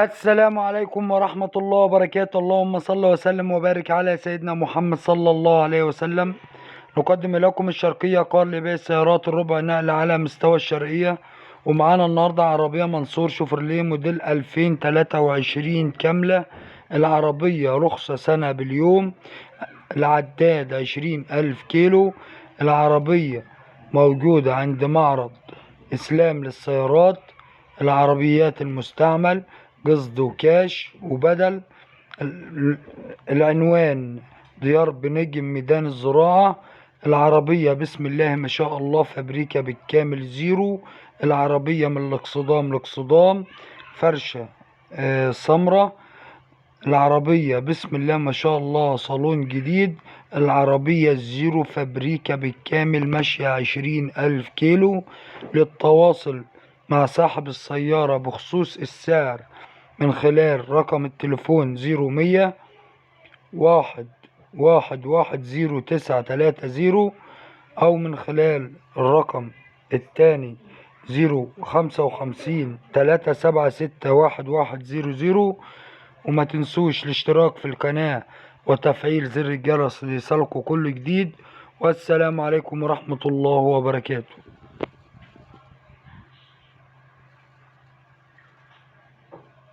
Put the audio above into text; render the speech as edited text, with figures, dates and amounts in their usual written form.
السلام عليكم ورحمة الله وبركاته. اللهم صل وسلم وبارك على سيدنا محمد صلى الله عليه وسلم. نقدم لكم الشرقية قال لبيع السيارات الربع نقل على مستوى الشرقية. ومعانا النهاردة عربية منصور شوفرليه موديل 2023 كاملة. العربية رخصة سنة باليوم. العداد 20,000 كيلو. العربية موجودة عند معرض إسلام للسيارات. العربيات المستعمل قسط وكاش وبدل. العنوان ديار بنجم ميدان الزراعة. العربية بسم الله ما شاء الله فابريكا بالكامل زيرو. العربية من الاقصدام لاقصدام فرشة سمرة. العربية بسم الله ما شاء الله صالون جديد. العربية الزيرو فابريكا بالكامل ماشية 20,000 كيلو. للتواصل مع صاحب السيارة بخصوص السعر من خلال رقم التليفون 0100 111 0930، أو من خلال الرقم التاني 055 376 1100. وما تنسوش الاشتراك في القناة وتفعيل زر الجرس ليصلكوا كل جديد. والسلام عليكم ورحمة الله وبركاته.